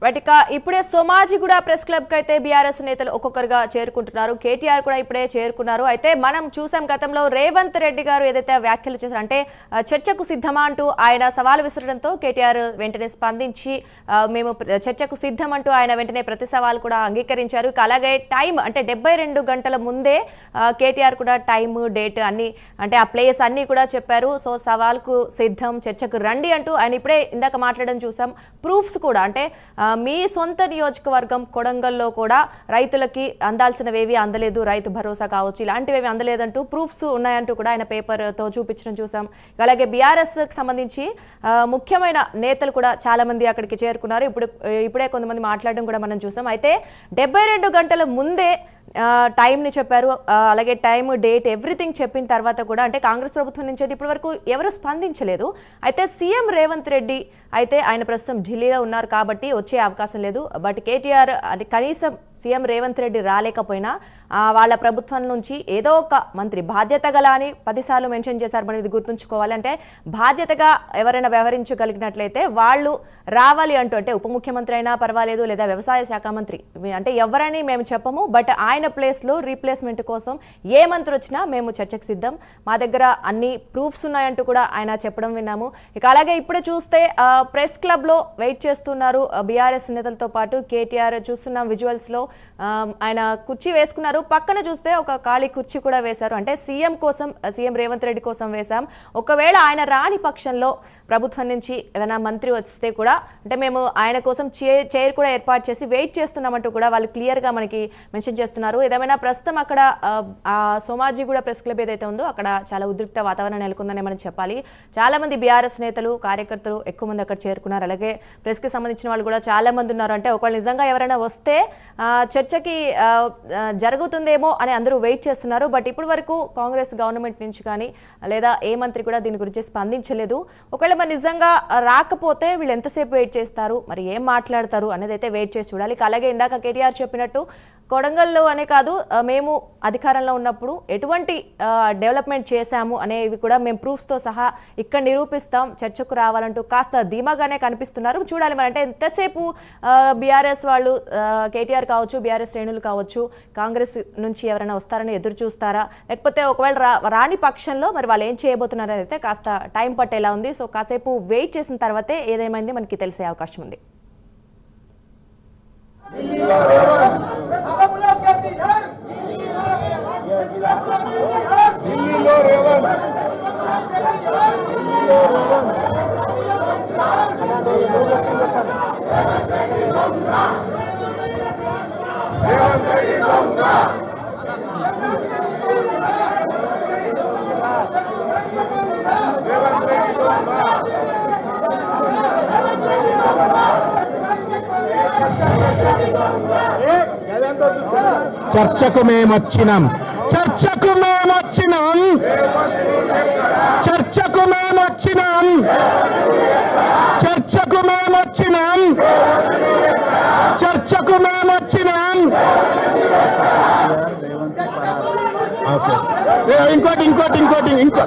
వాటిక ఇప్పుడే Somajiguda press club కి అయితే బీఆర్ఎస్ నేతలు ఒక్కొక్కరుగా చేరుకుంటున్నారు. కేటీఆర్ కూడా ఇప్పుడే చేరుకున్నారు. అయితే మనం చూసాం గతంలో రేవంత్ రెడ్డి గారు ఏదైతే వ్యాఖ్యలు చేశారు అంటే చర్చకు సిద్ధమా అంటూ ఆయన సవాలు విసరడంతో కేటీఆర్ వెంటనే స్పందించి మేము చర్చకు సిద్ధం అంటూ ఆయన వెంటనే ప్రతి సవాల్ కూడా అంగీకరించారు. అలాగే టైం అంటే 72 గంటల ముందే కేటీఆర్ కూడా టైం డేట్ అన్ని అంటే ఆ ప్లేస్ అన్ని కూడా చెప్పారు. సో సవాల్కు సిద్ధం, చర్చకు రండి అంటూ ఆయన ఇప్పుడే ఇందాక మాట్లాడడం చూసాం. ప్రూఫ్స్ కూడా అంటే మీ సొంత నియోజకవర్గం కొడంగల్లో కూడా రైతులకి అందాల్సినవేవి అందలేదు, రైతు భరోసా కావచ్చు ఇలాంటివేవి అందలేదంటూ ప్రూఫ్స్ ఉన్నాయంటూ కూడా ఆయన పేపర్తో చూపించడం చూసాం. అలాగే బీఆర్ఎస్కి సంబంధించి ముఖ్యమైన నేతలు కూడా చాలా మంది అక్కడికి చేరుకున్నారు. ఇప్పుడే కొంతమంది మాట్లాడడం కూడా మనం చూసాం. అయితే 72 గంటల ముందే టైంని చెప్పారు. అలాగే టైం, డేట్, ఎవ్రీథింగ్ చెప్పిన తర్వాత కూడా అంటే కాంగ్రెస్ ప్రభుత్వం నుంచి అయితే ఇప్పటి వరకు ఎవరు స్పందించలేదు. అయితే సీఎం రేవంత్ రెడ్డి అయితే ఆయన ప్రస్తుతం ఢిల్లీలో ఉన్నారు కాబట్టి వచ్చే అవకాశం లేదు. బట్ కేటీఆర్ అంటే కనీసం సీఎం రేవంత్ రెడ్డి రాలేకపోయినా వాళ్ళ ప్రభుత్వం నుంచి ఏదో ఒక మంత్రి బాధ్యత గల అని 10 సార్లు మెన్షన్ చేశారు. మనం ఇది గుర్తుంచుకోవాలి. అంటే బాధ్యతగా ఎవరైనా వ్యవహరించగలిగినట్లయితే వాళ్ళు రావాలి అంటూ అంటే ఉప ముఖ్యమంత్రి అయినా పర్వాలేదు లేదా వ్యవసాయ శాఖ మంత్రి అంటే ఎవరని మేము చెప్పము. బట్ ఆయన ప్లేస్లో రీప్లేస్మెంట్ కోసం ఏ మంత్రి వచ్చినా మేము చర్చకు సిద్ధం, మా దగ్గర అన్ని ప్రూఫ్స్ ఉన్నాయంటూ కూడా ఆయన చెప్పడం విన్నాము. ఇక అలాగే ఇప్పుడే చూస్తే ప్రెస్ క్లబ్లో వెయిట్ చేస్తున్నారు బీఆర్ఎస్ నేతలతో పాటు కేటీఆర్. చూస్తున్నాం విజువల్స్లో ఆయన కుర్చీ వేసుకున్నారు. పక్కన చూస్తే ఒక ఖాళీ కుర్చీ కూడా వేశారు. అంటే సీఎం కోసం, సీఎం రేవంత్ రెడ్డి కోసం వేశాం. ఒకవేళ ఆయన రాని పక్షంలో ప్రభుత్వం నుంచి ఏమైనా మంత్రి వస్తే కూడా అంటే మేము ఆయన కోసం చైర్ కూడా ఏర్పాటు చేసి వెయిట్ చేస్తున్నామంటూ కూడా వాళ్ళు క్లియర్గా మనకి మెన్షన్ చేస్తున్నారు. ఏదేమైనా ప్రస్తుతం అక్కడ సోమాజిగూడ ప్రెస్ క్లబ్ ఏదైతే ఉందో అక్కడ చాలా ఉద్రిక్త వాతావరణం నెలకొందని మనం చెప్పాలి. చాలా మంది బీఆర్ఎస్ నేతలు, కార్యకర్తలు ఎక్కువ మంది అక్కడ చేరుకున్నారు. అలాగే ప్రెస్కి సంబంధించిన వాళ్ళు కూడా చాలా మంది ఉన్నారు. అంటే ఒకవేళ నిజంగా ఎవరైనా వస్తే చర్చకి జరుగుతుందేమో అని అందరూ వెయిట్ చేస్తున్నారు. బట్ ఇప్పటి వరకు కాంగ్రెస్ గవర్నమెంట్ నుంచి కానీ లేదా ఏ మంత్రి కూడా దీని గురించి స్పందించలేదు. ఒకవేళ మరి నిజంగా రాకపోతే వీళ్ళు ఎంతసేపు వెయిట్ చేస్తారు, మరి ఏం మాట్లాడతారు అనేది అయితే వెయిట్ చేసి చూడాలి. అలాగే ఇందాక కేటీఆర్ చెప్పినట్టు కొడంగల్లో అనే కాదు మేము అధికారంలో ఉన్నప్పుడు ఎటువంటి డెవలప్మెంట్ చేశాము అనేవి కూడా మేము ప్రూఫ్స్తో సహా ఇక్కడ నిరూపిస్తాం, చర్చకు రావాలంటూ కాస్త ధీమాగానే కనిపిస్తున్నారు. చూడాలి మరి అంటే ఎంతసేపు బీఆర్ఎస్ వాళ్ళు కేటీఆర్ కావచ్చు, బీఆర్ఎస్ శ్రేణులు కావచ్చు కాంగ్రెస్ నుంచి ఎవరైనా వస్తారని ఎదురు చూస్తారా, లేకపోతే ఒకవేళ రాని పక్షంలో మరి వాళ్ళు ఏం చేయబోతున్నారు అయితే కాస్త టైం పట్టేలా ఉంది. సో కాసేపు వెయిట్ చేసిన తర్వాతే ఏదేమైంది మనకి తెలిసే అవకాశం ఉంది. చర్చకు మేమొచ్చినాం, చర్చకు మేమొచ్చినాం, చర్చకు మేమొచ్చినాం, చర్చకు మేమొచ్చినాం, చర్చకు మేమొచ్చినాం. ఇంకోటి ఇంకోటి ఇంకోటి ఇంకో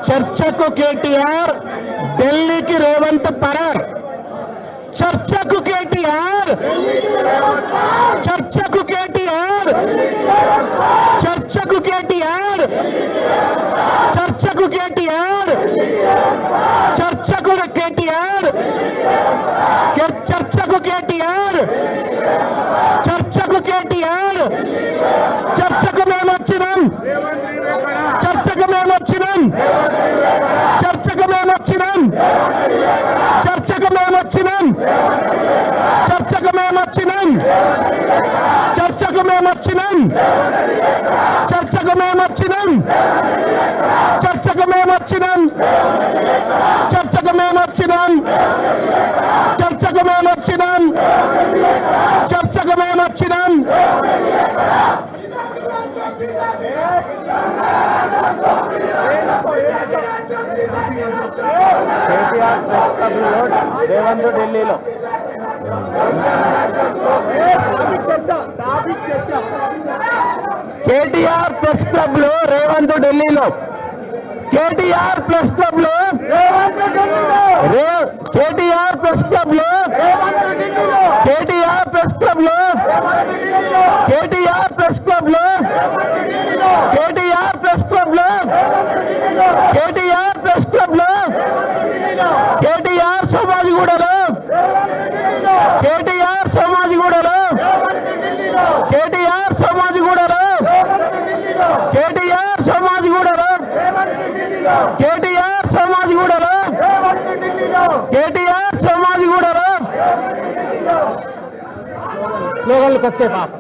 చర్చకు కేటీఆర్, ఢిల్లీకి రేవంత్ పరార్. చర్చకు కేటీఆర్, చర్చకు కేటీఆర్, చర్చకు కేటీఆర్, చర్చకు కేటీఆర్, చర్చకు కేటీఆర్, చర్చకు కేటీఆర్, చర్చకు కేటీఆర్. చర్చకు మేమొచ్చినాం, చర్చకు మేమొచ్చినాం, చర్చకు మేమొచ్చినాం, చర్చకు మేమొచ్చినాం, చర్చకు మేమొచ్చినాం, చర్చకు మేమొచ్చినాం, చర్చకు మేమొచ్చినాం, చర్చకు మేమొచ్చినాం, చర్చకు మేమొచ్చినాం, చర్చకు మేమొచ్చినాం, చర్చకు మేమొచ్చినాం. కేటీఆర్ ప్రెస్ క్లబ్లో రేవంత్ ఢిల్లీలో కేటీఆర్ ప్రెస్ క్లబ్ లో రేవంత్ ఢిల్లీలో కేటీఆర్ ప్రెస్ క్లబ్ లో కేటీఆర్ ప్రెస్ క్లబ్ లో కేటీఆర్ ప్రెస్ క్లబ్ లో కేటీఆర్ ప్రెస్ క్లబ్ లో కేటీఆర్ ప్రెస్ క్లబ్ లో కేటీఆర్ ప్రెస్ క్లబ్ లో కేటీఆర్ సమాజిగూడలో కేటీఆర్ సమాజిగూడలో కేటీఆర్ సమాజిగూడలో కేటీఆర్ సమాజిగూడలో కేటీఆర్ సమాజిగూడలో కేటీఆర్ సమాజిగూడలో స్లోగన్లు వచ్చే పాప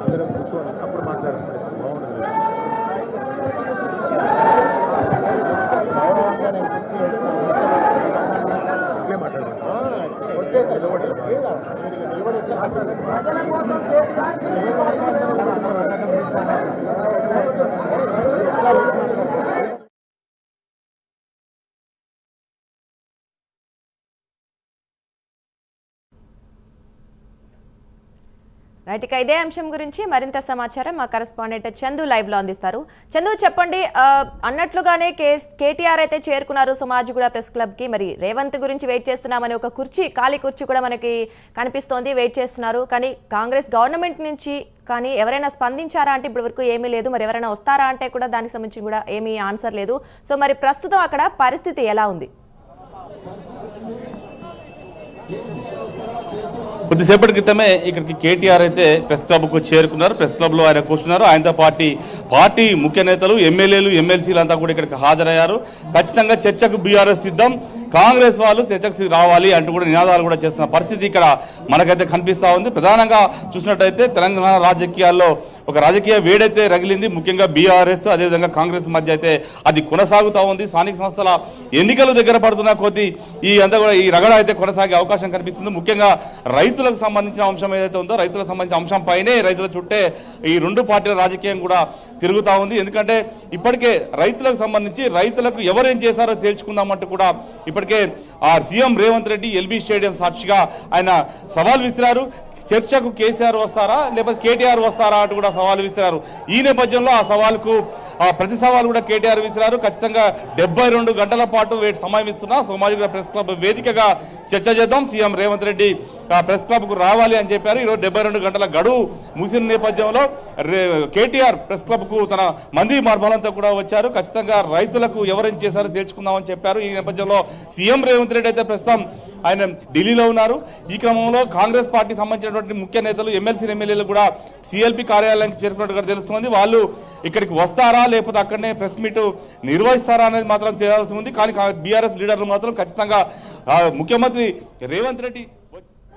అందరం కూర్చోవాలి అప్పుడు మాట్లాడాలి బాగుంటుంది ఇట్లే మాట్లాడాలి రైట్, ఇక ఇదే అంశం గురించి మరింత సమాచారం మా కరెస్పాండెంట్ చందు లైవ్ లో అందిస్తారు. చందు చెప్పండి, అన్నట్లుగానే కేటీఆర్ అయితే చేరుకున్నారు సమాజిగూడ ప్రెస్ క్లబ్ కి. మరి రేవంత్ గురించి వెయిట్ చేస్తున్నామని ఒక ఖాళీ కుర్చీ కూడా మనకి కనిపిస్తోంది, వెయిట్ చేస్తున్నారు. కానీ కాంగ్రెస్ గవర్నమెంట్ నుంచి కానీ ఎవరైనా స్పందించారా అంటే ఇప్పటి వరకు ఏమీ లేదు. మరి ఎవరైనా వస్తారా అంటే కూడా దానికి సంబంధించి కూడా ఏమీ ఆన్సర్ లేదు. సో మరి ప్రస్తుతం అక్కడ పరిస్థితి ఎలా ఉంది? కొద్దిసేపటి క్రితమే ఇక్కడికి కేటీఆర్ అయితే ప్రెస్ క్లబ్కు చేరుకున్నారు. ప్రెస్ క్లబ్లో ఆయన కూర్చున్నారు. ఆయనతో పార్టీ ముఖ్య నేతలు, ఎమ్మెల్యేలు, ఎమ్మెల్సీలు అంతా కూడా ఇక్కడికి హాజరయ్యారు. ఖచ్చితంగా చర్చకు బీఆర్ఎస్ సిద్ధం, కాంగ్రెస్ వాళ్ళు చర్చకు రావాలి అంటూ కూడా నినాదాలు కూడా చేస్తున్న పరిస్థితి ఇక్కడ మనకైతే కనిపిస్తా ఉంది. ప్రధానంగా చూసినట్టయితే తెలంగాణ రాజకీయాల్లో ఒక రాజకీయ వేడైతే రగిలింది. ముఖ్యంగా బీఆర్ఎస్ అదేవిధంగా కాంగ్రెస్ మధ్య అయితే అది కొనసాగుతూ ఉంది. స్థానిక సంస్థల ఎన్నికలు దగ్గర పడుతున్న కొద్దీ ఈ రగడ అయితే కొనసాగే అవకాశం కనిపిస్తుంది. ముఖ్యంగా రైతులకు సంబంధించిన అంశం ఏదైతే ఉందో, రైతులకు సంబంధించిన అంశం పైనే, రైతుల చుట్టే ఈ రెండు పార్టీల రాజకీయం కూడా తిరుగుతూ ఉంది. ఎందుకంటే ఇప్పటికే రైతులకు సంబంధించి రైతులకు ఎవరేం చేశారో తేల్చుకుందామంటూ కూడా ఇప్పటికే CM Revanth Reddy LB stadium సాక్షిగా ఆయన సవాల్ విసిరారు. చర్చకు కేసీఆర్ వస్తారా లేకపోతే కేటీఆర్ వస్తారా అంటూ కూడా సవాల్ విసిరారు. ఈ నేపథ్యంలో ఆ సవాల్కు ప్రతి సవాల్ కూడా కేటీఆర్ విసిరారు. ఖచ్చితంగా 72 గంటల పాటు సమయం ఇస్తున్నా సమాజిగూడ ప్రెస్ క్లబ్ వేదికగా చర్చ చేద్దాం, సీఎం రేవంత్ రెడ్డి ప్రెస్ క్లబ్కు రావాలి అని చెప్పారు. ఈరోజు 72 గంటల గడువు ముగిసిన నేపథ్యంలో కేటీఆర్ ప్రెస్ క్లబ్కు తన మంది మార్బలంతో కూడా వచ్చారు. ఖచ్చితంగా రైతులకు ఎవరేం చేశారో తేల్చుకుందామని చెప్పారు. ఈ నేపథ్యంలో సీఎం రేవంత్ రెడ్డి అయితే ప్రస్తుతం ఆయన ఢిల్లీలో ఉన్నారు. ఈ క్రమంలో కాంగ్రెస్ పార్టీ సంబంధించినటువంటి ముఖ్య నేతలు, ఎమ్మెల్యేలు కూడా సిఎల్పి కార్యాలయానికి చేరుకున్నట్టుగా తెలుస్తుంది. వాళ్ళు ఇక్కడికి వస్తారా లేకపోతే అక్కడనే ప్రెస్ మీట్ నిర్వహిస్తారా అనేది మాత్రం చేయాల్సి ఉంది. కానీ బీఆర్ఎస్ లీడర్లు మాత్రం ఖచ్చితంగా ముఖ్యమంత్రి రేవంత్ రెడ్డి